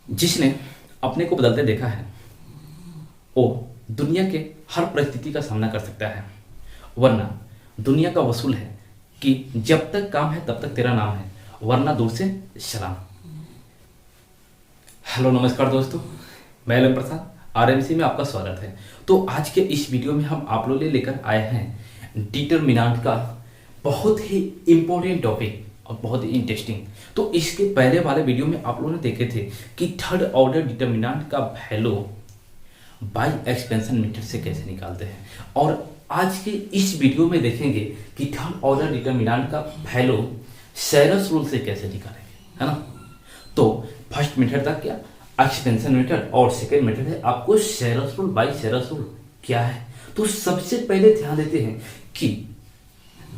जिसने अपने को बदलते देखा है वो दुनिया के हर परिस्थिति का सामना कर सकता है, वरना दुनिया का वसूल है कि जब तक काम है तब तक तेरा नाम है, वरना दूर से सलाम। हेलो नमस्कार दोस्तों, मैं एल प्रसाद आरएमसी में आपका स्वागत है। तो आज के इस वीडियो में हम आप लोगों के लिए लेकर आए हैं डिटरमिनेंट का बहुत ही इम्पोर्टेंट टॉपिक और बहुत ही इंटरेस्टिंग। तो इसके पहले वाले वीडियो में आप लोगों ने देखे थे कि थर्ड ऑर्डर डिटरमिनेंट का वैल्यू बाय एक्सपेंशन मेथड से कैसे निकालते हैं, और आज के इस वीडियो में देखेंगे कि थर्ड ऑर्डर डिटरमिनेंट का वैल्यू सेरस रूल से कैसे निकालेंगे, है ना। तो फर्स्ट मेथड था क्या, एक्सपेंशन मेथड, और सेकेंड मेथड है आपको सेरस रूल बाय सेरस रूल क्या है। तो सबसे पहले ध्यान देते हैं कि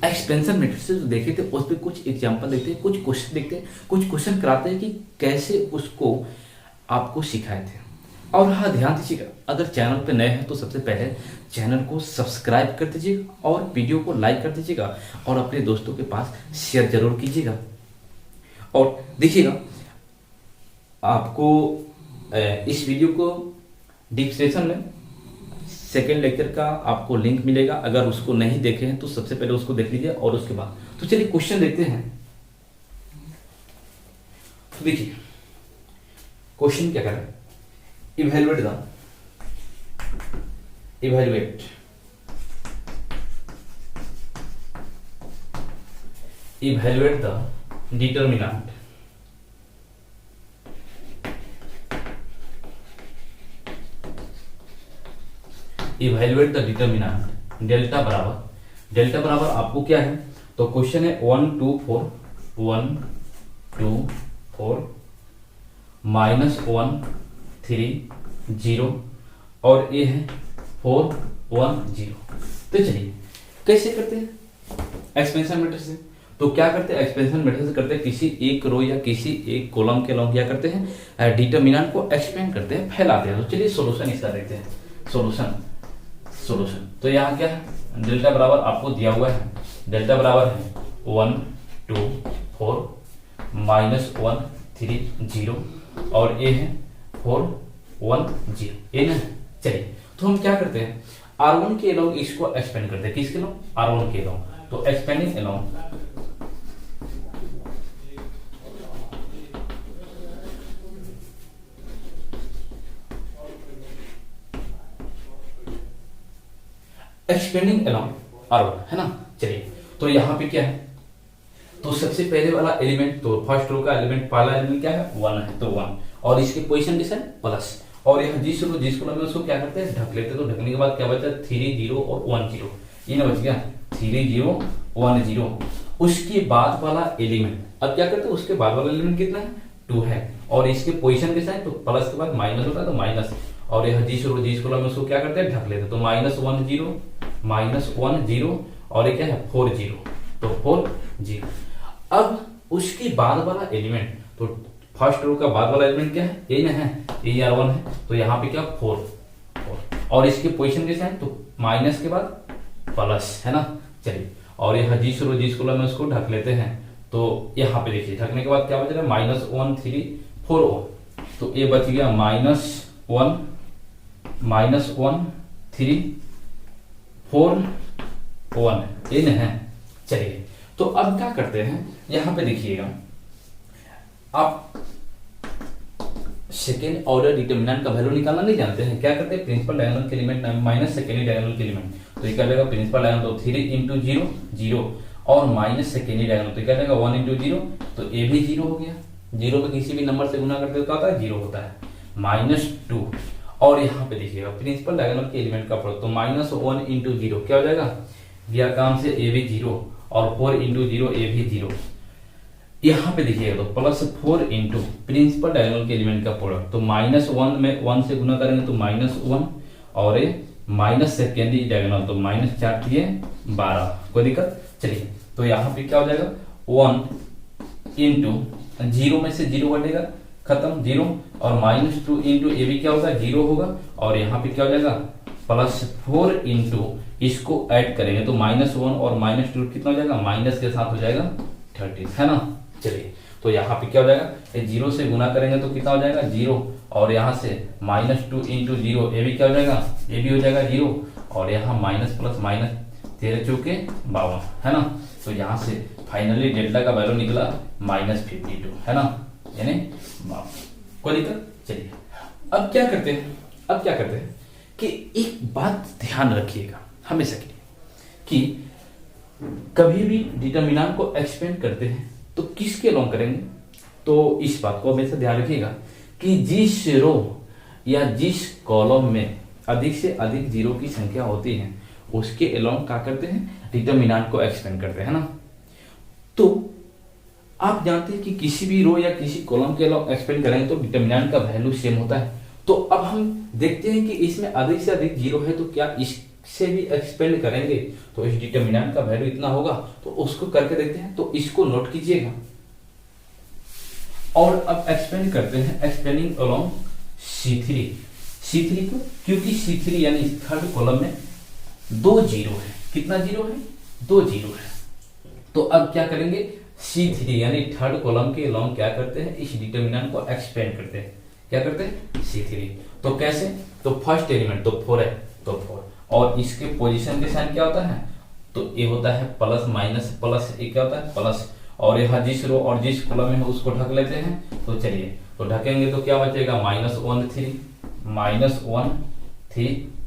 एक्सपेंशन मेथड से जो देखे थे उस पर कुछ एग्जांपल देखते हैं, कुछ क्वेश्चन देखते हैं, कुछ क्वेश्चन कराते हैं कि कैसे उसको आपको सिखाए थे। और हाँ, ध्यान दीजिएगा, अगर चैनल पे नए हैं तो सबसे पहले चैनल को सब्सक्राइब कर दीजिएगा और वीडियो को लाइक कर दीजिएगा और अपने दोस्तों के पास शेयर जरूर कीजिएगा। और देखिएगा, आपको इस वीडियो को डिस्क्रिप्शन में सेकेंड लेक्चर का आपको लिंक मिलेगा। अगर उसको नहीं देखे हैं तो सबसे पहले उसको देख लीजिए और उसके बाद तो चलिए क्वेश्चन देखते हैं। तो देखिए क्वेश्चन क्या कर रहा है, इवैल्यूएट द डिटरमिनेंट डेल्टा बराबर आपको क्या है, तो क्वेश्चन है 1 2 4 माइनस 1 3 0 और ये है 4 1 0। तो चलिए कैसे करते हैं एक्सपेंशन मेथड से। तो क्या करते हैं, एक्सपेंशन मेथड से करते हैं किसी एक रो या किसी एक कॉलम के अलॉन्ग क्या करते हैं, डिटरमिनेंट को एक्सपेंड करते हैं, फैलाते हैं। तो चलिए सॉल्यूशन इसका देखते हैं। सॉल्यूशन तो यहाँ क्या है, डेल्टा बराबर आपको दिया हुआ है, डेल्टा बराबर है 1 2 4 माइनस 1 3 0 और ये है 4 1 0, ये ना। चलिए तो हम क्या करते हैं, R1 के अलॉन्ग इसको एक्सपेंड करते हैं, किसके अलॉन्ग, R1 के अलॉन्ग। तो एक्सपेंडिंग अलॉन्ग R1, है ना। चलिए तो यहाँ पे क्या है, तो सबसे पहले वाला एलिमेंट, तो फर्स्ट रो का एलिमेंट, पहला एलिमेंट क्या है 1 है, तो 1 और इसके पोजीशन के साथ प्लस, और यहाँ जिस कॉलम में उसको क्या करते हैं, ढक लेते हैं। तो ढकने के बाद क्या बचा, 3 0 और 1 0, ये ना बच गया 3 0 1 0। उसके बाद वाला एलिमेंट अब क्या करते हैं, उसके बाद वाला एलिमेंट कितना है 2 है, और इसके पोजीशन के साथ तो प्लस के बाद माइनस होता है, तो माइनस, और यहाँ जिस कॉलम में उसको क्या करते हैं, ढक लेते हैं। तो -1 0 और ये क्या है 4 0, तो 4 0। अब उसके बाद वाला एलिमेंट, तो फर्स्ट रो का बाद वाला एलिमेंट क्या है, ये ना है, ये R1 है। तो यहाँ पे क्या 4 और इसके पोजीशन के साथ तो माइनस के बाद प्लस, है ना। चलिए और यहाँ जिस कॉलम में उसको ढक लेते हैं। तो यहाँ पे देखिए ढकने के बाद क्या बच रहा है, -1 3 4 1, तो ये बच गया -1 3 4 1, ये ना है। चलिए तो अब क्या करते हैं, यहाँ पे देखिएगा, आप सेकेंड ऑर्डर डिटरमिनेंट का वैल्यू निकालना नहीं जानते हैं, क्या करते हैं, प्रिंसिपल डायगोनल के एलिमेंट माइनस सेकेंडरी डायगोनल के एलिमेंट। तो ये क्या रहेगा, प्रिंसिपल डायगोनल तो 3 × 0 0 और माइनस सेकेंडरी डायगोनल तो क्या रहेगा 1 × 0, तो ये भी 0 हो गया। 0 पे किसी भी नंबर से गुना करते तो क्या होता है, 0 होता है, -2। और यहाँ पे देखिएगा प्रिंसिपल डायगोनल के एलिमेंट का प्रोडक्ट, तो -1 × 0 क्या हो जाएगा, दिया काम से ए भी 0 और 4 × 0 ए भी 0। यहाँ पे देखिएगा तो +4 × प्रिंसिपल डायगोनल के एलिमेंट का प्रोडक्ट, तो -1 में 1 से गुना करेंगे तो -1 और ये माइनस सेकेंडरी डायगोनल तो -4 12, कोई दिक्कत। चलिए तो यहाँ पे क्या हो जाएगा, 1 × 0 में से 0 कटेगा, खत्म 0, और -2 × ए भी क्या होगा 0 होगा, और यहाँ पे क्या हो जाएगा +4 × इसको ऐड करेंगे तो -1 और -2 कितना हो जाएगा, माइनस के साथ हो जाएगा 30, है ना। चलिए तो यहाँ पे क्या हो जाएगा, ये जीरो से गुना करेंगे तो कितना हो जाएगा, जीरो, और यहाँ से -2 इंटू जीरो, ये भी क्या हो जाएगा, ये भी हो जाएगा जीरो, और यहाँ माइनस प्लस माइनस 13 चौके 52 है ना। तो यहाँ से फाइनली डेल्टा का वैल्यू निकला -52 है ना, यानी 52। कोई दिक्कत? चलिए अब क्या करते हैं कि एक बात ध्यान रखिएगा हमेशा के लिए कि कभी भी डिटर्मिनेंट को एक्सपेंड करते हैं तो किसके अलोंग करेंगे, तो इस बात को हमेशा ध्यान रखिएगा कि जिस रो या जिस कॉलम में अधिक से अधिक जीरो की संख्या होती है उसके अलोंग क्या करते हैं, डिटर्मिनेंट को एक्सपेंड करते हैं ना। तो आप जानते हैं कि किसी भी रो या किसी कॉलम के अलोंग एक्सपेंड करेंगे तो डिटर्मिनेंट का वैल्यू सेम होता है। तो अब हम देखते हैं कि इसमें अधिक से अधिक जीरो है तो क्या इससे भी एक्सपेंड करेंगे तो इस डिटर्मिनेंट का वैल्यू इतना होगा, तो उसको करके देखते हैं। तो इसको नोट कीजिएगा और अब एक्सपेंड करते हैं, एक्सपेंडिंग अलोंग C3 को, क्योंकि C3 यानी थर्ड कॉलम में 2 जीरो है। कितना जीरो है, 2 जीरो है। तो अब क्या करेंगे, C3 यानी थर्ड कॉलम के अलोंग क्या करते हैं, इस डिटर्मिनेंट को एक्सपेंड करते हैं। क्या करते हैं, C3। तो कैसे, तो फर्स्ट एलिमेंट तो 4 है तो 4, और इसके पोजीशन के साइन क्या होता है, तो ये होता है प्लस माइनस प्लस, ये क्या होता है प्लस, और यहाँ जिस रो और जिस कॉलम में है उसको ढक लेते हैं। तो चलिए तो ढकेंगे तो क्या बचेगा, -1 3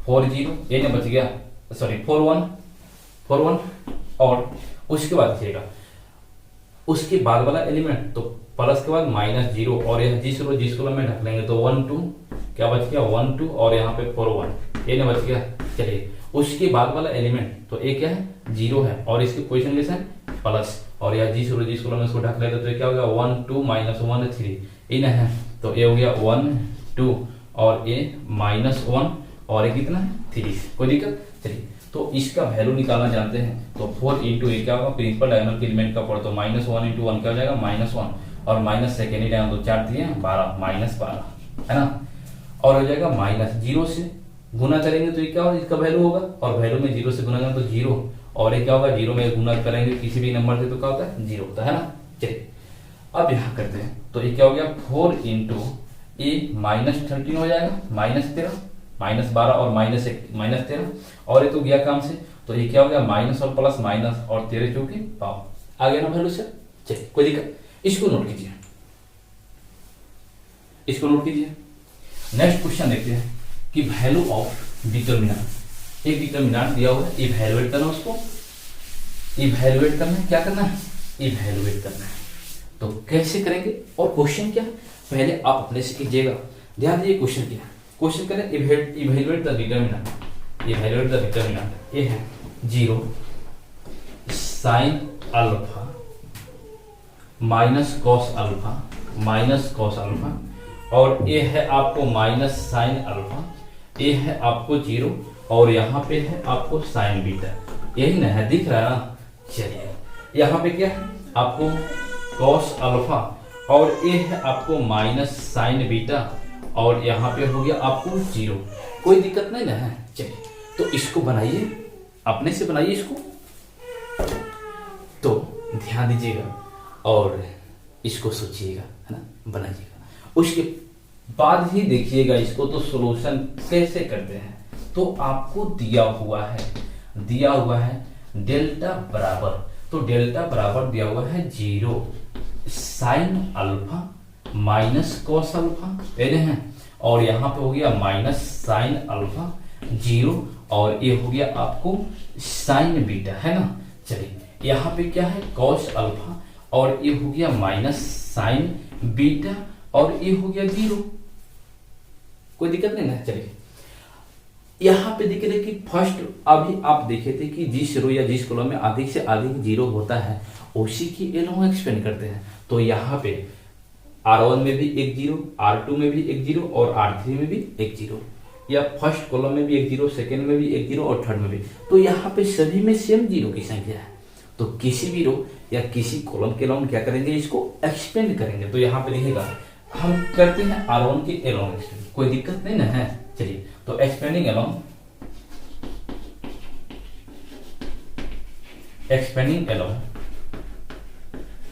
4 0, ये ना बच गया, सॉरी 4 1, और उसके बाद बचेगा उसके बाद वाला एलिमेंट तो प्लस के बाद -0, और यह जिस रो जिस कॉलम में ढक लेंगे तो 1 2, क्या बच गया 1 2, और यहाँ पे 4 1, ये ना बच गया। चलिए उसके बाद वाला एलिमेंट तो एक क्या है, 0 है, और इसकी पोजीशन कैसे है प्लस, और यह जिस रो जिस कॉलम में इसको ढक लेते तो ये क्या हो गया 1 2 -1 3, ये ना है, तो ये हो गया 1 2, और ये -1, और ये कितना है 3। कोई दिक्कत? चलिए तो इसका वैल्यू निकालना जानते हैं तो 4 इंटू ये क्या होगा, प्रिंसिपल डायगोनल के एलिमेंट का पढ़ो तो -1 इंटू 1 क्या हो जाएगा -1, और माइनस सेकेंड ही डायगोनल तो 4 3 12 -12 है ना, और हो जाएगा -0 से गुना करेंगे तो ये क्या होगा, इसका वैल्यू होगा, और वैल्यू में 0 से गुना करेंगे तो 0, और ये क्या होगा 0 में गुना करेंगे किसी भी नंबर से तो क्या होता है 0 होता है ना। चलिए अब यहाँ करते हैं तो ये क्या हो गया 4 इंटू ये -13 हो जाएगा, -13 -12 और -13, और ये तो गया काम से, तो ये क्या हो गया माइनस और प्लस माइनस, और 13 चौके पाओ आ गया ना वैल्यू से। चलिए कोई दिक्कत, इसको नोट कीजिए, इसको नोट कीजिए। नेक्स्ट क्वेश्चन देखते हैं कि वैल्यू ऑफ डिटर्मिनेंट, एक डिटर्मिनेंट दिया हुआ है, इवैल्यूएट करना, उसको इवैल्यूएट करना है, क्या करना है इवैल्यूएट करना है। तो कैसे करेंगे और क्वेश्चन क्या है पहले आप अपने से कीजिएगा, ध्यान दीजिए क्वेश्चन क्या है। क्वेश्चन करें evaluate the determinant, evaluate the determinant, ये है 0 sin alpha minus cos alpha, और ये है आपको माइनस साइन अल्फा, ये है आपको 0, और यहाँ पे है आपको साइन बीटा, यही ना है, दिख रहा है ना। चलिए यहाँ पे क्या है आपको कॉस अल्फा, और ये है आपको माइनस साइन बीटा, और यहाँ पे हो गया आपको 0। कोई दिक्कत नहीं ना है। चलिए तो इसको बनाइए, अपने से बनाइए इसको, तो ध्यान दीजिएगा और इसको सोचिएगा, है ना, बनाइएगा, उसके बाद ही देखिएगा इसको तो सॉल्यूशन कैसे करते हैं। तो आपको दिया हुआ है डेल्टा बराबर, तो डेल्टा बराबर दिया हुआ है 0 sine alpha minus cos alpha, पहले हैं, और यहाँ पे हो गया माइनस साइन अल्फा 0, और ये हो गया आपको साइन बीटा, है ना। चलिए यहाँ पे क्या है कॉस अल्फा, और ये हो गया माइनस साइन बीटा, और ये हो गया 0। कोई दिक्कत नहीं ना। चलिए यहाँ पे देख रहे कि फर्स्ट अभी आप देखे थे कि जिस रो या जिस कॉलम में अधिक से अधिक 0 होता है उसी की एलोंग एक्सपेंड करते हैं। तो यहाँ पे R1 में भी एक 0, R2 में भी एक 0, और R3 में भी एक 0, या फर्स्ट कॉलम में भी एक 0, सेकेंड में भी एक 0, और थर्ड में भी। तो यहाँ पे सभी में सेम 0 की संख्या है। तो किसी भी रो या किसी कॉलम के अलोंग क्या करेंगे, इसको एक्सपेंड करेंगे। तो यहाँ पे लिखेगा हम करते हैं R1 के अलोंग एक्सपेंड, कोई दिक्कत नहीं ना है। चलिए तो expanding along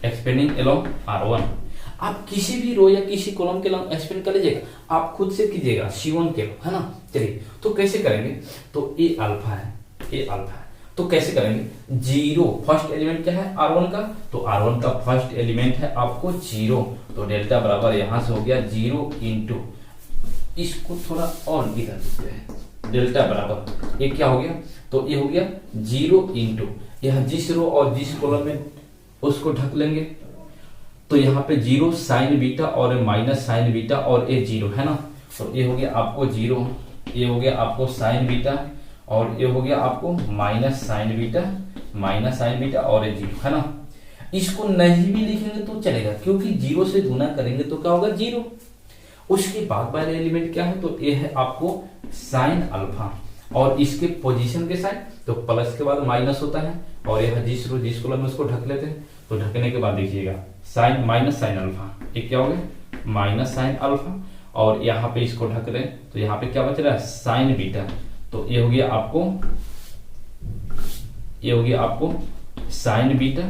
expanding along R1। आप किसी भी रो या किसी कॉलम के अलोंग एक्सपेंड कर लीजिएगा, आप खुद से कीजिएगा C1 के, है ना। चलिए तो कैसे करेंगे, तो ए अल्फा है, ए अल्फा है, तो कैसे करेंगे, जीरो, फर्स्ट एलिमेंट क्या है R1 का, तो R1 का फर्स्ट एलिमेंट है आपको जीरो, तो डेल्टा बराबर यहां से हो गया जीरो इंटू, इसको थोड़ा और इधर लिखते हैं, डेल्टा बराबर ये क्या हो गया, तो ये हो गया जीरो इंटू, यह जिस रो और जिस कॉलम में उसको ढक लेंगे, तो यहाँ पे जीरो साइन बीटा और माइनस साइन बीटा और ये जीरो है ना, तो ये हो गया आपको जीरो, ये हो गया आपको साइन बीटा और ये हो गया आपको माइनस साइन बीटा और ये जीरो है ना। इसको नहीं भी लिखेंगे तो चलेगा, क्योंकि जीरो से गुना करेंगे तो क्या होगा जीरो। उसके बाद वाला एलिमेंट क्या है, तो ये है आपको साइन अल्फा और इसके पोजीशन के साइन, तो प्लस के बाद माइनस होता है और यह जिस रो जिस कॉलम में उसको ढक लेते हैं, तो ढकने के बाद देखिएगा साइन माइनस साइन अल्फा, ये क्या हो गया माइनस साइन अल्फा और यहाँ पे इसको ढक रहे हैं, तो यहाँ पे क्या बच रहा है साइन बीटा, तो ये हो गया आपको साइन बीटा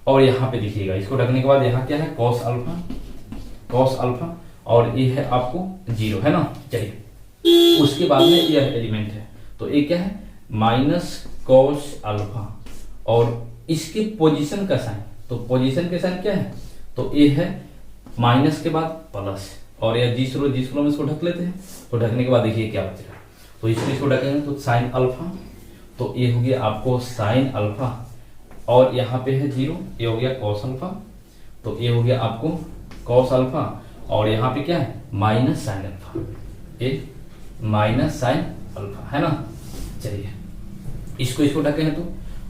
और यहाँ पे देखिएगा इसको ढकने के बाद यहाँ क्या है कॉस अल्फा और ये है आपको जीरो, है ना। चलिए उसके बाद में यह एलिमेंट है, तो ये क्या है माइनस कॉस अल्फा और इसके पोजीशन का साइन, तो पोजीशन के साइन क्या है, तो ये है माइनस के बाद प्लस और यह जिस रो जिस कॉलम में इसको ढक लेते हैं, तो ढकने के बाद देखिए क्या बच रहा है, तो इसको ढकेंगे तो साइन अल्फा, तो ये हो गया आपको साइन अल्फा और यहाँ पे है जीरो, ये हो गया कॉस अल्फा, तो ये हो गया आपको कॉस अल्फा और यहाँ पे क्या है माइनस साइन अल्फा, ये माइनस साइन अल्फा है ना। चलिए इसको ढकेंगे तो,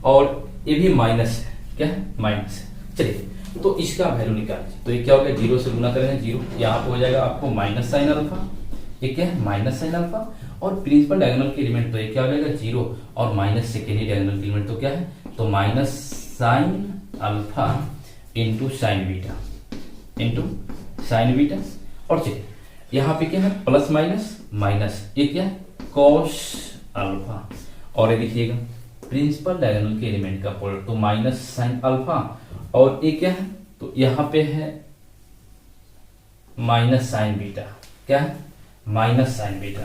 और ये भी माइनस है, क्या है माइनस है। चलिए तो इसका वैल्यू निकालिए, तो ये क्या हो गया जीरो से गुना करेंगे जीरो, यहाँ पे हो जाएगा आपको माइनस साइन अल्फा, ये क्या है माइनस साइन अल्फा और प्रिंसिपल डायगोनल के एलिमेंट, तो ये क्या हो जाएगा जीरो और माइनस सेकेंडरी डायगोनल के एलिमेंट तो क्या है, तो minus sine alpha into sine beta और चलिए यहाँ पे क्या है प्लस माइनस माइनस, ये क्या है कॉस अल्फा और ये देखिएगा प्रिंसिपल डायगोनल के एलिमेंट का प्रोडक्ट, तो माइनस साइन अल्फा और ये क्या है, तो यहाँ पे है माइनस साइन बीटा, क्या है माइनस साइन बीटा,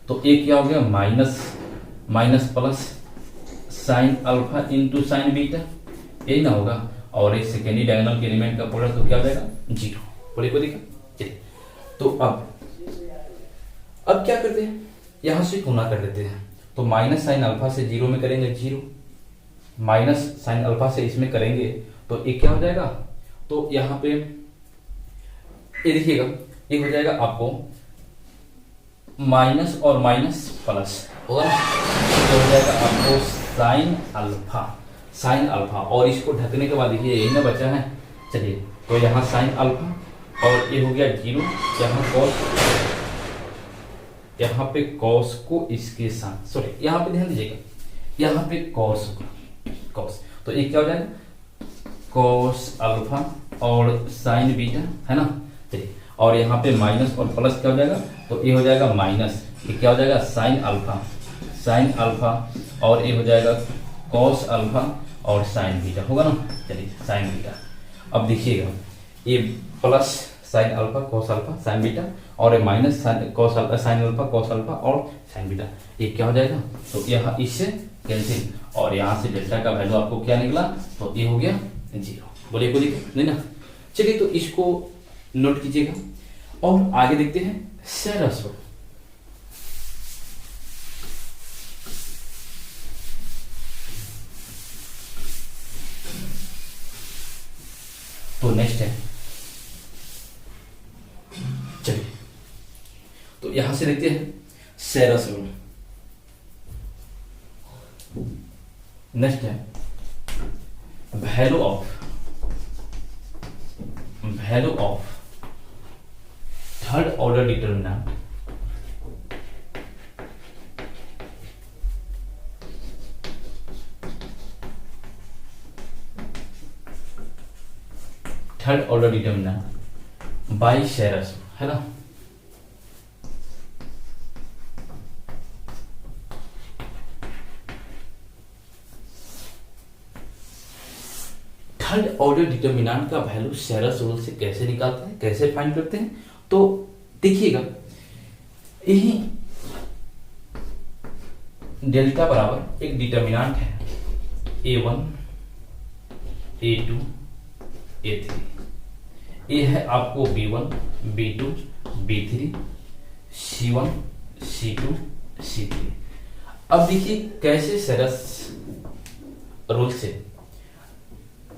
तो ये क्या हो गया minus plus sine alpha into sine beta, यही ना होगा और एक सेकेंडरी डायगोनल के एलिमेंट का प्रोडक्ट तो क्या हो जाएगा जीरो, बोलिए को देखा। चलिए तो अब क्या करते हैं, यहां से गुना कर देते हैं, तो माइनस साइन अल्फा से जीरो में करेंगे जीरो, माइनस साइन अल्फा से इसमें करेंगे तो ये क्या हो जाएगा, तो यहाँ पे ये देखिएगा ये हो जाएगा आपको माइनस और माइनस प्लस होगा, तो हो जाएगा आपको साइन अल्फा और इसको ढकने के बाद देखिए यही ना बचा है। चलिए तो यहाँ साइन अल्फा और ये हो गया जीरो, यहाँ कॉस, यहाँ पे कॉस को इसके साथ, सॉरी यहाँ पे ध्यान दीजिएगा, यहाँ पे कॉस होगा कॉस, तो ये क्या हो जाएगा कॉस अल्फा और साइन बीटा, है ना। चलिए और यहाँ पे माइनस और प्लस क्या हो जाएगा, तो ये हो जाएगा माइनस, ये क्या हो जाएगा साइन अल्फा और ये हो जाएगा कॉस अल्फा और साइन बीटा होगा ना। चलिए साइन बीटा, अब देखिएगा ये plus sine alpha cos alpha sign beta और ये minus sine alpha cos alpha और साइन बीटा, ये क्या हो जाएगा, तो यहाँ इससे कैंसिल और यहाँ से डेल्टा का वैल्यू आपको क्या निकला, तो ये हो गया जीरो, बोलिए को देखिए नहीं ना। चलिए तो इसको नोट कीजिएगा और आगे देखते हैं सेरस रो। तो नेक्स्ट है, चलिए तो यहां से देखते हैं सेरस रूल। नेक्स्ट है value of third order determinant by Sarrus, है ना। थर्ड ऑर्डर डिटर्मिनेंट का वैल्यू सेरस रूल से कैसे निकालते हैं, कैसे फाइंड करते हैं, तो देखिएगा यही डेल्टा बराबर एक डिटर्मिनेंट है A1 A2 A3, ये है आपको B1 B2 B3 C1 C2 C3। अब देखिए कैसे सेरस रूल से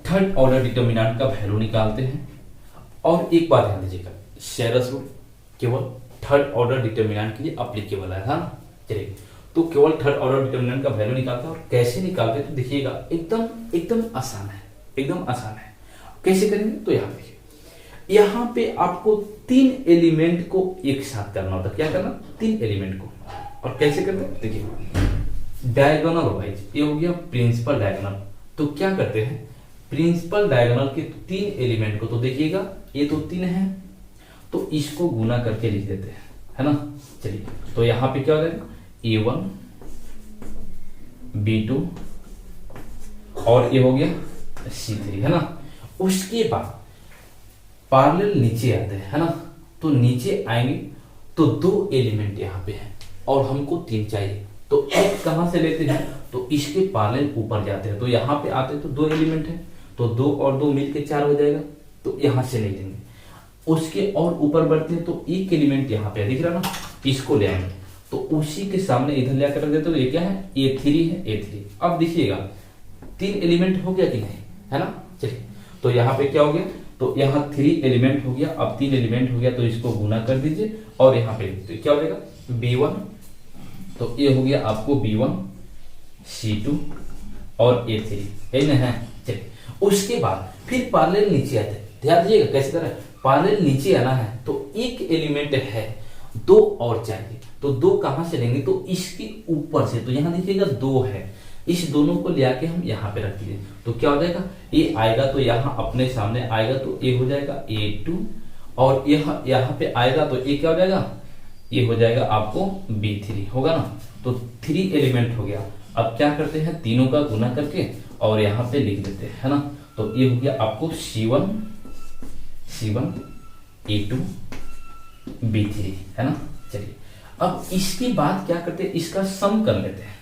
थर्ड ऑर्डर डिटर्मिनेंट का वैल्यू निकालते हैं। और एक बात ध्यान दीजिएगा, सेरस रूल केवल थर्ड ऑर्डर डिटर्मिनेंट के लिए अप्लीकेबल है ना। चलिए, तो केवल थर्ड ऑर्डर डिटर्मिनेंट का वैल्यू निकालता है। और कैसे निकालते हैं तो देखिएगा एकदम आसान है, एकदम आसान है। कैसे करेंगे तो यहाँ देखिए, यहाँ पे आपको तीन एलिमेंट को एक साथ करना होता है। क्या करना, तीन एलिमेंट को। और कैसे करते हैं देखिए, डायगोनल वाइज, ये हो गया प्रिंसिपल डायगोनल। तो क्या करते हैं, प्रिंसिपल डायगोनल के तीन एलिमेंट को, तो देखिएगा ये तो तीन है, तो इसको गुना करके लिख देते हैं, है ना। चलिए, तो यहाँ पे क्या हो जाएगा, A1 B2 और ये हो गया C3, है ना। उसके बाद पैरेलल नीचे आते हैं, है ना। तो नीचे आएंगे तो दो एलिमेंट यहाँ पे हैं और हमको तीन चाहिए, तो एक कहां से लेते हैं, तो इसके पैरेलल ऊपर जाते हैं। तो यहाँ पे आते हैं तो दो एलिमेंट है, तो दो और दो मिलके चार हो जाएगा, तो यहां से ले लेंगे। उसके और ऊपर बढ़ते हैं तो एक एलिमेंट यहाँ पे दिख रहा ना, इसको ले आएंगे, तो उसी के सामने इधर ले आकर रख देते, तो ये क्या है, A3 है, A3। अब देखिएगा तीन एलिमेंट हो गया कि नहीं, है ना। चलिए, तो यहाँ पे क्या हो गया, तो यहाँ 3 एलिमेंट हो गया। अब 3 एलिमेंट हो गया तो इसको गुना कर दीजिए और यहाँ पे तो क्या हो जाएगा, B1, तो ये हो गया आपको B1 C2 और A3, है ना, है। चलिए, उसके बाद फिर पैरेलल नीचे आते हैं। ध्यान दीजिएगा कैसे करें, पैरेलल नीचे आना है तो एक एलिमेंट है, दो और चाहिए, तो दो कहां से लेंगे, तो इसके ऊपर से। तो यहाँ देखिएगा दो है, इस दोनों को ले आके हम यहाँ पे रख दिए, तो क्या हो जाएगा, ये आएगा तो यहाँ अपने सामने आएगा, तो ये हो जाएगा A2 और यहाँ पे आएगा तो ये क्या हो जाएगा, ये हो जाएगा आपको B3 होगा ना। तो 3 एलिमेंट हो गया। अब क्या करते हैं, तीनों का गुना करके और यहाँ पे लिख देते हैं, है ना। तो ये हो गया आपको C1 A2 B3, है ना। चलिए, अब इसके बाद क्या करते हैं, इसका सम कर लेते हैं,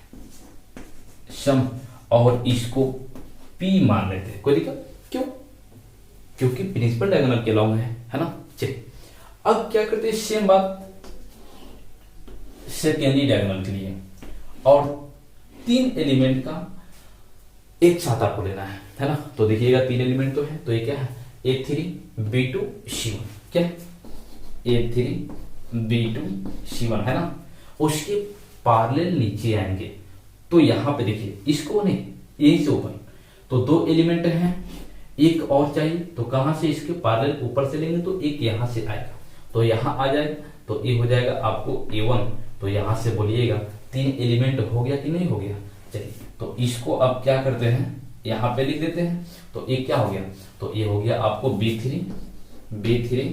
सम, और इसको P मान लेते हैं। कोई दिक्कत, क्यों, क्योंकि प्रिंसिपल डायगोनल के लॉन्ग है ना। चलिए, अब क्या करते हैं, सेम बात सेकेंडरी डायगोनल के लिए, और तीन एलिमेंट का एक साथ आपको लेना है ना। तो देखिएगा तीन एलिमेंट तो है, तो ये क्या है, A3 B2 C1, क्या है, A3 B2 C1, है ना। उसके पैरेलल नीचे आएंगे तो यहां पे देखिए, इसको नहीं, यही से ऊपर, तो दो एलिमेंट हैं, एक और चाहिए, तो कहां से, इसके पैरेलल ऊपर से लेंगे, तो एक यहां से आएगा, तो यहां आ जाएगा, तो ये हो जाएगा आपको A1। तो यहां से बोलिएगा तीन एलिमेंट हो गया कि नहीं हो गया। चलिए, तो इसको अब क्या करते हैं, यहां पे लिख देते हैं, तो ये क्या हो गया, तो ये हो गया आपको B3,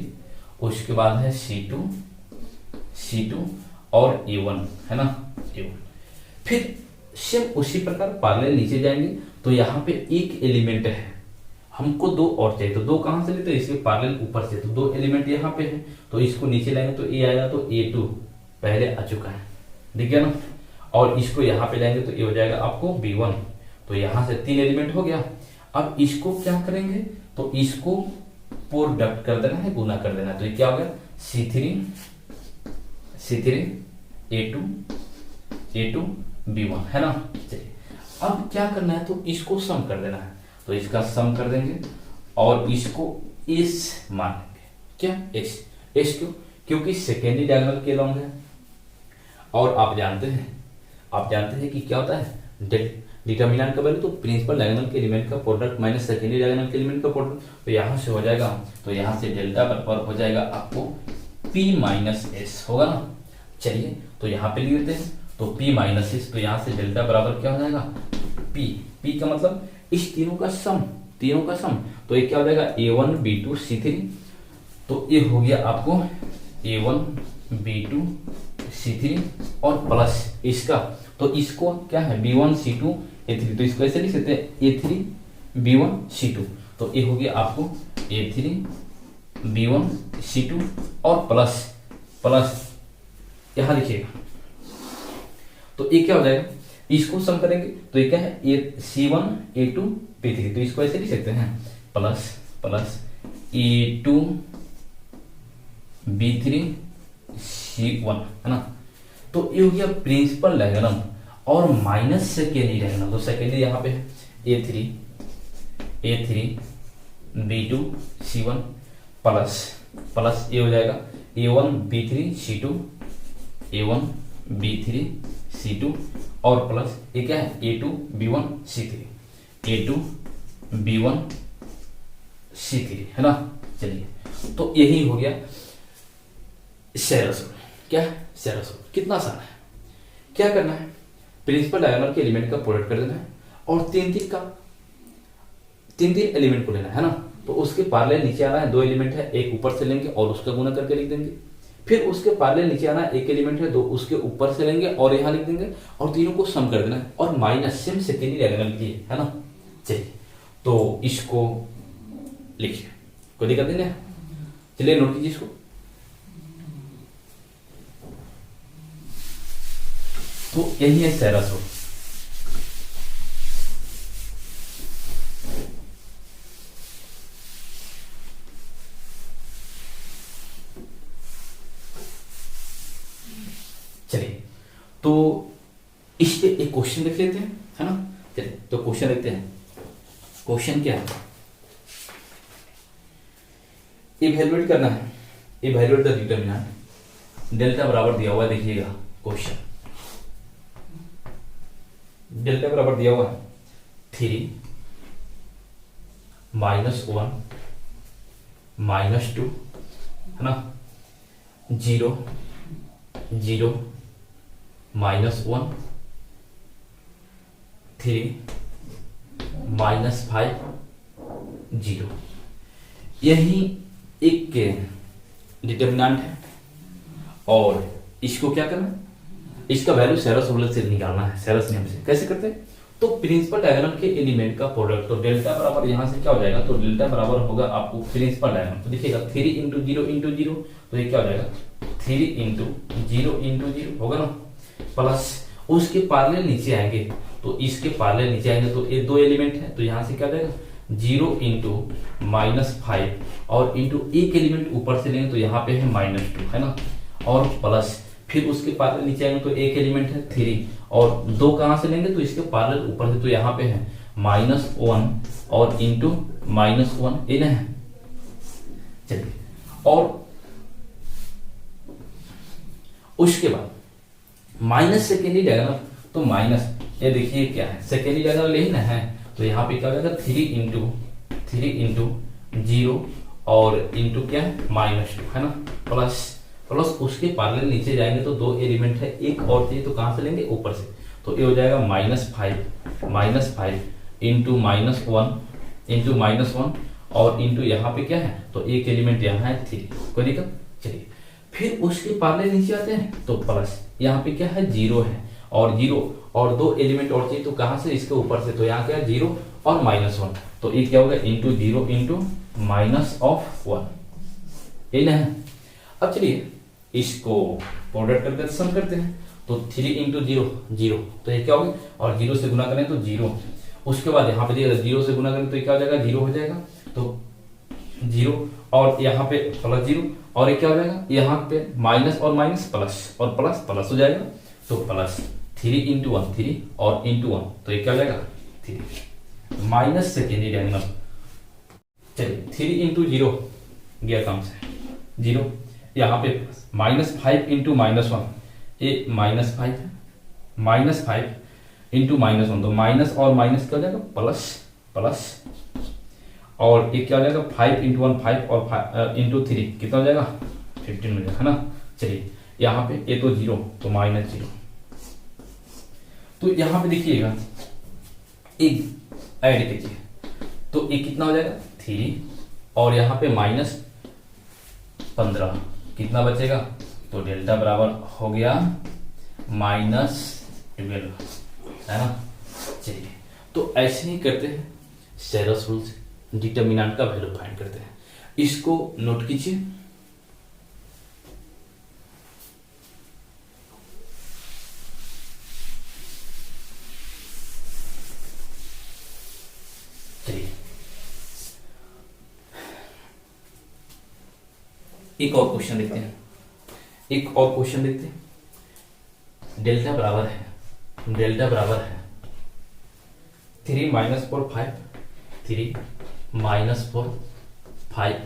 उसके बाद है C2 और A1, है ना, A1। फिर सेम उसी प्रकार पैरेलल नीचे जाएंगे, तो यहाँ पे एक एलिमेंट है, हमको दो और चाहिए, तो दो कहां से लेते हैं, इसके पैरेलल ऊपर से, तो दो एलिमेंट यहाँ पे है, तो इसको नीचे लाएंगे तो ये आएगा, तो A2 पहले आ चुका है, दिख गया ना। और इसको यहाँ पे लाएंगे तो ये हो जाएगा आपको B1, तो यहां से तीन एलिमेंट हो गया। अब इसको क्या करेंगे, तो इसको प्रोडक्ट कर देना है, गुना कर देना है, तो ये क्या हो गया, C3 A2 B1, है ना। चलिए, अब क्या करना है, तो इसको सम कर देना है, तो इसका सम कर देंगे और इसको S मान लेंगे, क्या S क्यों, क्योंकि सेकेंडरी डायगोनल के लॉन्ग है। और आप जानते हैं कि क्या होता है, डिटर्मिनेंट का वैल्यू तो प्रिंसिपल डायगोनल के एलिमेंट का प्रोडक्ट माइनस सेकेंडरी डायगोनल के एलिमेंट का प्रोडक्ट, तो यहां से हो जाएगा, तो यहां से डेल्टा बराबर हो जाएगा आपको P माइनस S होगा ना। चलिए, तो यहाँ पे लिख देते हैं, तो P माइनस S, तो यहाँ से डेल्टा बराबर क्या हो जाएगा, P का मतलब इस तीनों का सम, तो ये क्या हो जाएगा, A1 B2 C3, तो ये हो गया आपको A1 B2 C3 और प्लस इसका, तो इसको क्या है, B1 C2 A3, तो इसको ऐसे लिख सकते हैं A3 B1 C2, तो ये हो गया आपको A3B1C2 और प्लस यहां लिखिएगा, तो ये क्या हो जाएगा, इसको सम करेंगे तो ये क्या है, C1 A2 B3, तो इसको ऐसे लिख सकते हैं प्लस A2 B3 C1, है ना। तो ये हो गया प्रिंसिपल डायग्राम और माइनस सेकेंडरी डायग्राम। तो सेकेंडरी यहाँ पे A3 B2 C1 प्लस ये हो जाएगा A1 B3 C2 A1 B3 C2 और प्लस ये क्या है A2 B1 C3 A2 B1 C3, है ना। चलिए, तो यही हो गया सेरस रूल। क्या है सेरस रूल, कितना आसान है। क्या करना है, प्रिंसिपल डायगोनल के एलिमेंट का प्रोडक्ट कर देना है और तीन एलिमेंट को लेना है ना। तो उसके पार्लल नीचे आना है, दो एलिमेंट है, एक ऊपर से लेंगे और उसका गुना करके लिख देंगे। फिर उसके पार्लल नीचे आना है, एक एलिमेंट है, दो उसके ऊपर से लेंगे और यहां लिख देंगे और तीनों को सम कर देना है और माइनस सेम सेकेंडरी डायगोनल की है ना। चलिए, तो इसको लिखिए, कोई दिक्कत नहीं है। चलिए नोट कीजिए इसको। तो यही है सेरस रूल। चलिए, तो इस पे एक क्वेश्चन देख लेते हैं, है ना। चलिए, तो क्वेश्चन देखते हैं। क्वेश्चन क्या है, इवैल्यूएट करना है, इवैल्यूएट द डिटरमिनेंट। डेल्टा बराबर दिया हुआ है, देखिएगा क्वेश्चन, डेल्टा बराबर दिया हुआ है 3 -1 -2, है ना, 0 0 -1 3 -5 0। यही एक डिटरमिनेंट है और इसको क्या करना है, इसका वैल्यू सेरस रूल से निकालना है, सेरस नियम से। कैसे करते हैं, तो प्रिंसिपल डायगोनल के एलिमेंट का प्रोडक्ट, तो डेल्टा बराबर यहां से क्या हो जाएगा, तो डेल्टा बराबर होगा आपको प्रिंसिपल डायगोनल, तो देखिएगा 3 × 0 × 0, तो ये क्या हो जाएगा 3 × 0 × 0 होगा ना, प्लस उसके पार्लल नीचे आएंगे, तो इसके पार्लल नीचे आएंगे, तो ये दो एलिमेंट है, तो यहां से क्या हो जाएगा 0 × -5 और इंटू एक एलिमेंट ऊपर से लेंगे तो यहाँ पे है -2, है ना, और प्लस फिर उसके पार्लल नीचे आएंगे तो एक एलिमेंट है 3 और दो कहां से लेंगे, तो इसके पार्लल ऊपर से, तो यहाँ पे है -1 और इंटू -1 ये ना है। चलिए, और उसके बाद माइनस सेकेंडरी डायगोनल, तो माइनस ये देखिए क्या है, सेकेंडरी डायगोनल यही ना है, तो यहाँ पे क्या हो जाएगा 3 × 0 और इंटू क्या है -2, है ना, प्लस उसके पार्लल नीचे जाएंगे तो दो एलिमेंट है, एक और चाहिए, तो कहां से लेंगे ऊपर से, तो ये हो जाएगा -5 इंटू -1 और इंटू यहाँ पे क्या है, तो एक एलिमेंट यहाँ है 3, कोई दिक्कत। चलिए, फिर उसके पार्लल नीचे आते हैं तो प्लस यहाँ पे क्या है 0 है और दो एलिमेंट और चाहिए, तो कहां से, इसके ऊपर से, तो यहाँ क्या है 0 और -1, तो ये क्या होगा इंटू 0 इंटू -1, यही ना है। अब चलिए इसको प्रोडक्ट करके सम करते हैं, तो 3 × 0 0, तो ये क्या होगा, और 0 से गुना करें तो 0, उसके बाद यहाँ पे दिया 0 से गुना करें तो ये क्या हो जाएगा 0 हो जाएगा, तो 0 और यहाँ पे +0 और ये क्या हो जाएगा, यहाँ पे माइनस और माइनस प्लस और प्लस हो जाएगा, तो प्लस 3 × 1 3 और इंटू 1, तो ये क्या हो जाएगा 3 माइनस सेकेंडरी डायगोनल। चलिए 3 × 0 गया काम से 0, यहाँ पे -5 इंटू -1, ये -5 है, -5 इंटू -1, तो माइनस और माइनस क्या हो जाएगा प्लस और ये क्या हो जाएगा 5 × 1 5 और इंटू 3 कितना हो जाएगा 15 हो जाएगा, है ना। चलिए, यहाँ पे ये तो 0 तो -0, तो यहाँ पे देखिएगा एक ऐड कीजिए, तो ये कितना हो जाएगा 3 और यहाँ पे -15, कितना बचेगा, तो डेल्टा बराबर हो गया -12, है ना। चलिए, तो ऐसे ही करते हैं सेरस रूल से, डिटर्मिनेंट का वैल्यू फाइंड करते हैं। इसको नोट कीजिए। चलिए एक और क्वेश्चन देखते हैं। डेल्टा बराबर है 3 - 4 5, 3 - 4 5,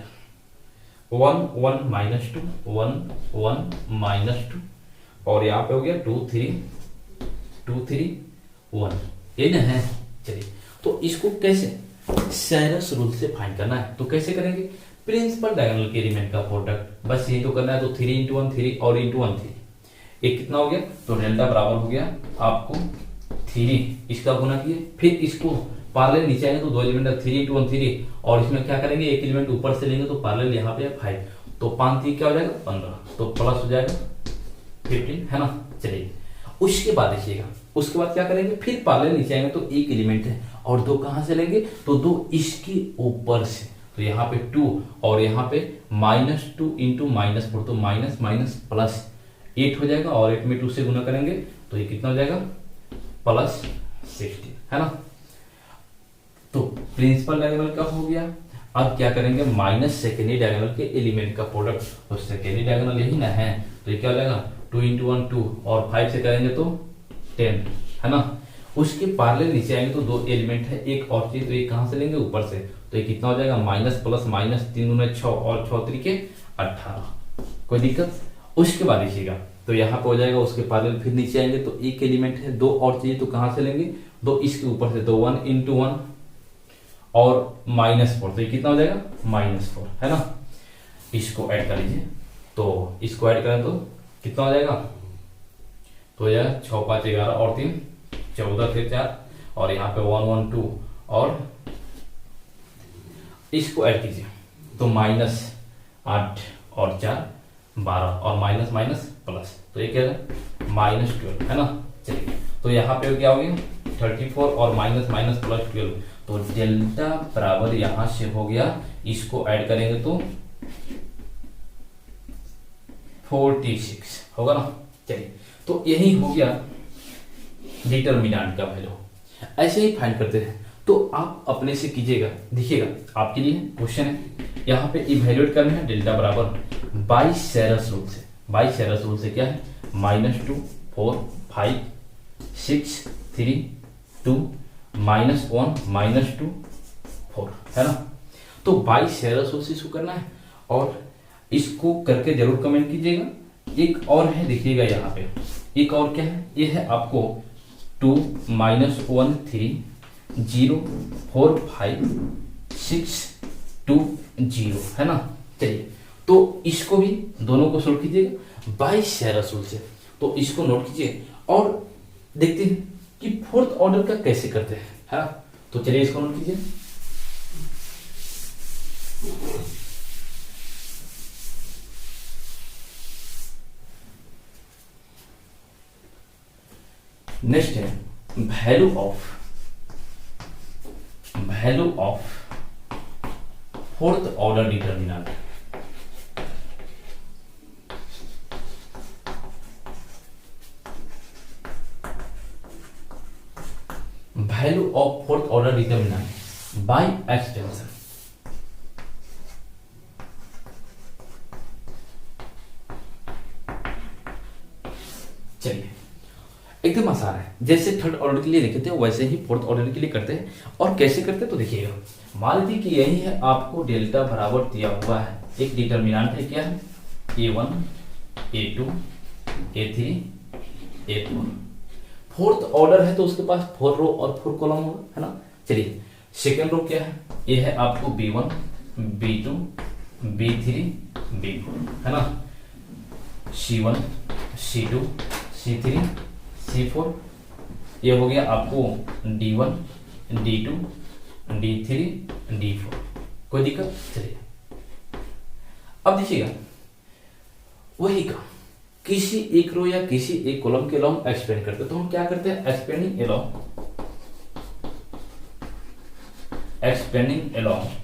1 1 - 2, 1 1 - 2, और यहाँ पे हो गया 2 3 1, ये ना है। चलिए तो इसको कैसे सैरस रूल से फाइंड करना है, तो कैसे करेंगे? प्रिंसिपल डायगोनल के एलिमेंट का प्रोडक्ट, बस ये तो करना है। तो 3 × 1 3 और × 1 3, ये कितना हो गया? तो डेल्टा बराबर हो गया आपको 3, इसका गुना किए, फिर इसको पार्लल नीचे आएंगे तो दो एलिमेंट 3 × 1 3, और इसमें क्या करेंगे, एक एलिमेंट ऊपर से लेंगे तो पार्लल यहाँ पे 5, तो 5 3 क्या हो जाएगा 15, तो प्लस हो जाएगा 15, है ना। चलिए उसके बाद देखिएगा, उसके बाद क्या करेंगे, फिर पार्लल नीचे आएंगे तो एक एलिमेंट है और दो कहां से लेंगे, तो दो इसके ऊपर से, तो यहाँ पे 2 और यहाँ पे -2 × -4, तो माइनस माइनस प्लस 8 हो जाएगा, और 8 में 2 से गुना करेंगे तो ये कितना हो जाएगा प्लस 16, है ना। तो प्रिंसिपल डायगोनल का हो गया। अब क्या करेंगे, माइनस सेकेंडरी डायगोनल के एलिमेंट का प्रोडक्ट, तो सेकेंडरी डायगोनल यही ना है, तो ये क्या हो जाएगा 2 × 1 2, और 5 से करेंगे तो 10, है ना। उसके पार्लल नीचे आएंगे तो दो एलिमेंट है, एक और चीज, तो ये कहां से लेंगे ऊपर से, तो ये कितना हो जाएगा माइनस प्लस माइनस, 3 × 6 और 6 3 18, कोई दिक्कत। उसके बाद देखिएगा तो यहाँ पे हो जाएगा, उसके पार्लल फिर नीचे आएंगे तो एक एलिमेंट है, दो और चाहिए, तो कहां से लेंगे, दो इसके ऊपर से, तो 1 × 1 और -4, तो ये कितना हो जाएगा -4, है ना। इसको ऐड कर लीजिए, तो इसको ऐड करें तो कितना हो जाएगा, तो हो जाएगा 6 5 11 और 3 14 फिर 4, और यहाँ पे 1 1 2, और इसको ऐड कीजिए तो -8 और 4 12, और माइनस माइनस प्लस, तो ये क्या है -12, है ना। चलिए तो यहाँ पे क्या हो गया 34, और माइनस माइनस प्लस 12, तो डेल्टा बराबर यहां से हो गया, इसको ऐड करेंगे तो 46 होगा ना। चलिए तो यही हो गया डिटर्मिनेंट का वैल्यू। ऐसे ही फाइंड करते हैं, तो आप अपने से कीजिएगा, देखिएगा आपके लिए क्वेश्चन है, यहाँ पे इवैल्यूएट करना है डेल्टा बराबर बाई सैरस रूल से। बाई सैरस रूल से क्या है, -2 4 5 6 3 2 -1 -2 4, है ना। तो बाई सैरस रूल से इसको करना है, और इसको करके जरूर कमेंट कीजिएगा। एक और है, देखिएगा यहाँ पे एक और क्या है, ये है आपको 2 -1 3 0 4 5 6 2 0, है ना। चलिए तो इसको भी दोनों को सोल्व कीजिएगा बाई सैरस रूल से, तो इसको नोट कीजिए और देखते हैं कि फोर्थ ऑर्डर का कैसे करते हैं, है ना। तो चलिए इसको नोट कीजिए। नेक्स्ट है value of fourth order determinant. Value of fourth order determinant by extension. चलिए एकदम आसान है, जैसे थर्ड ऑर्डर के लिए लिखे थे वैसे ही फोर्थ ऑर्डर के लिए करते हैं। और कैसे करते हैं तो देखिएगा, मान लीजिए कि यही है, आपको डेल्टा बराबर दिया हुआ है, एक डिटर्मिनेंट है, क्या है A1 A2 A3 A4। Fourth order है तो उसके पास 4 रो और 4 कॉलम होगा, है ना। चलिए सेकेंड रो क्या है, ये है आपको B1 B2 B3 B4, है ना। C1 C2 C3 C4, ये हो गया आपको D1 D2 D3 D4, कोई दिक्कत। चलिए अब देखिएगा वही का किसी एक रो या किसी एक कॉलम के अलोंग एक्सपेंड करते हैं, तो हम क्या करते हैं, expanding along expanding along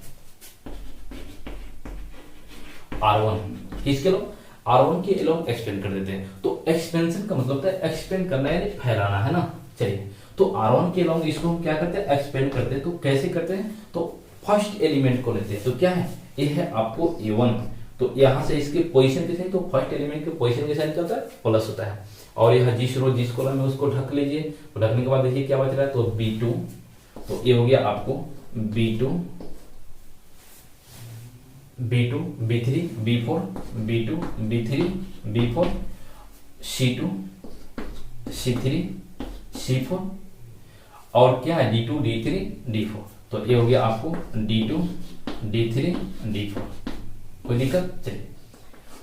R1 किसके अलोंग, R1 के अलोंग एक्सपेंड कर देते हैं। तो एक्सपेंशन का मतलब होता है एक्सपेंड करना यानी फैलाना, है ना। चलिए, तो R1 के अलोंग इसको हम क्या करते हैं, एक्सपेंड करते हैं। तो कैसे करते हैं, तो फर्स्ट एलिमेंट को लेते हैं। तो क्या है, ये है आपको A1। तो यहां से इसके पोजीशन के साइन, तो फर्स्ट एलिमेंट के पोजीशन के साइन क्या होता है, प्लस होता है। और यह जिस रो जिस कॉलम में उसको ढक लीजिए। तो ढकने के बाद देखिए क्या बच रहा है, तो B2। तो ये हो गया आपको B2 B2 B3 B4 B2 B3 B4 C2 C3 C4 और क्या है D2 D3 D4। तो ये हो गया आपको D2 D3 D4। कोई दिक्कत, चलिए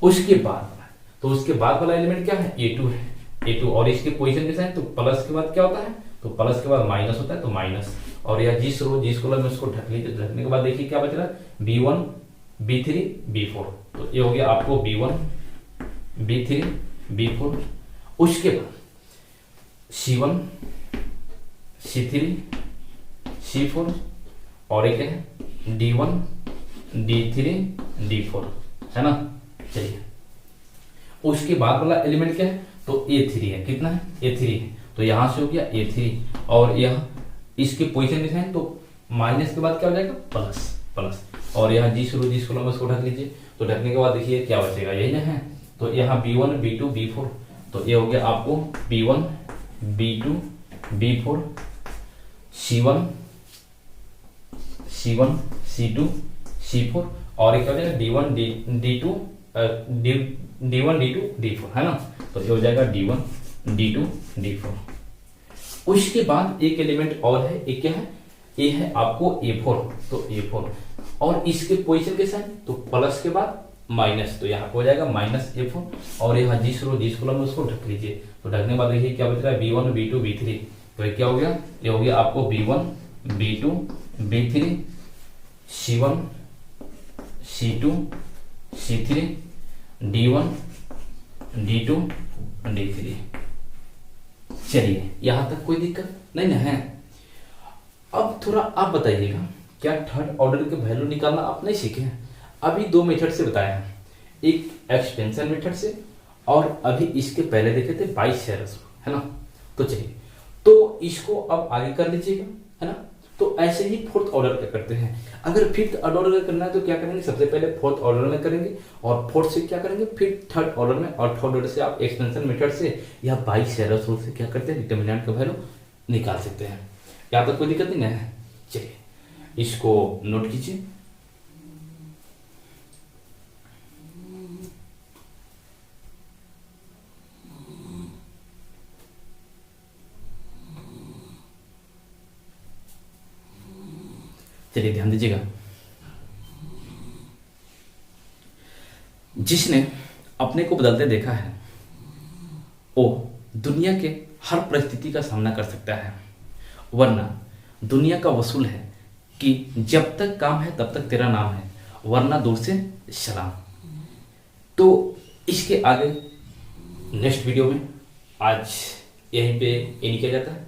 उसके बाद, तो उसके बाद वाला एलिमेंट क्या है, A2 है। A2 और इसके पोजीशन के साइन, तो प्लस के बाद क्या होता है, तो प्लस के बाद माइनस होता है। तो माइनस, और यह जिस रो जिस कॉलम में उसको ढक लीजिए। ढकने के बाद देखिए क्या बच रहा है, B1 B3 B4। तो ये हो गया आपको B1 B3 B4। उसके बाद C1 C3 C4 और एक है D1 D3 D4, है ना। चलिए उसके बाद वाला एलिमेंट क्या है, तो A3 है। कितना है, A3 है। तो यहां से हो गया A3 और यह इसके पोजीशन में है। तो माइनस के बाद क्या हो जाएगा, प्लस प्लस, और यहाँ जिस रो जिस कॉलम में उसको ढक लीजिए। तो ढकने के बाद देखिए क्या बचेगा, यही ना है। तो यहाँ B1 B2 B4। तो ये हो गया आपको B1 B2 B4 C1 C2 C4 और एक क्या हो जाएगा D1 D2 D1 D2 D4, है ना। तो ये हो जाएगा D1 D2 D4। उसके बाद एक एलिमेंट और है, एक क्या है, ये है आपको A4। तो A4 और इसके पोजीशन के साइन, तो प्लस के बाद माइनस। तो यहाँ पे हो जाएगा माइनस A4 और यहाँ जिस रो जिस कॉलम में उसको ढक लीजिए। तो ढकने के बाद देखिए क्या बच रहा है, B1 B2 B3। तो ये क्या हो गया, ये हो गया आपको B1 B2 B3 C1 C2 C3 D1 D2 D3। चलिए यहां तक कोई दिक्कत नहीं ना है। अब थोड़ा आप बताइएगा, क्या थर्ड ऑर्डर के वैल्यू निकालना आप नहीं सीखे हैं। अभी दो मेथड से बताया है, एक एक्सपेंशन मेथड से और अभी इसके पहले देखे थे बाइस शेयर्स, है ना। तो चलिए, तो इसको अब आगे कर लीजिएगा, है ना। तो ऐसे ही फोर्थ ऑर्डर का करते हैं। अगर फिफ्थ ऑर्डर का करना है तो क्या करेंगे, सबसे पहले फोर्थ ऑर्डर में करेंगे और फोर्थ से क्या करेंगे, फिर थर्ड ऑर्डर में, और थर्ड ऑर्डर से आप एक्सपेंशन मेथड से या बाइस शेयर्स रूल से क्या करते हैं, डिटरमिनेंट का वैल्यू निकाल सकते हैं। यहाँ तक कोई दिक्कत नहीं है। चलिए इसको नोट कीजिए। चलिए ध्यान दीजिएगा, जिसने अपने को बदलते देखा है वो दुनिया के हर परिस्थिति का सामना कर सकता है, वरना दुनिया का वसूल है कि जब तक काम है तब तक तेरा नाम है, वरना दूर से सलाम। तो इसके आगे नेक्स्ट वीडियो में आज यहीं पे ये किया जाता है।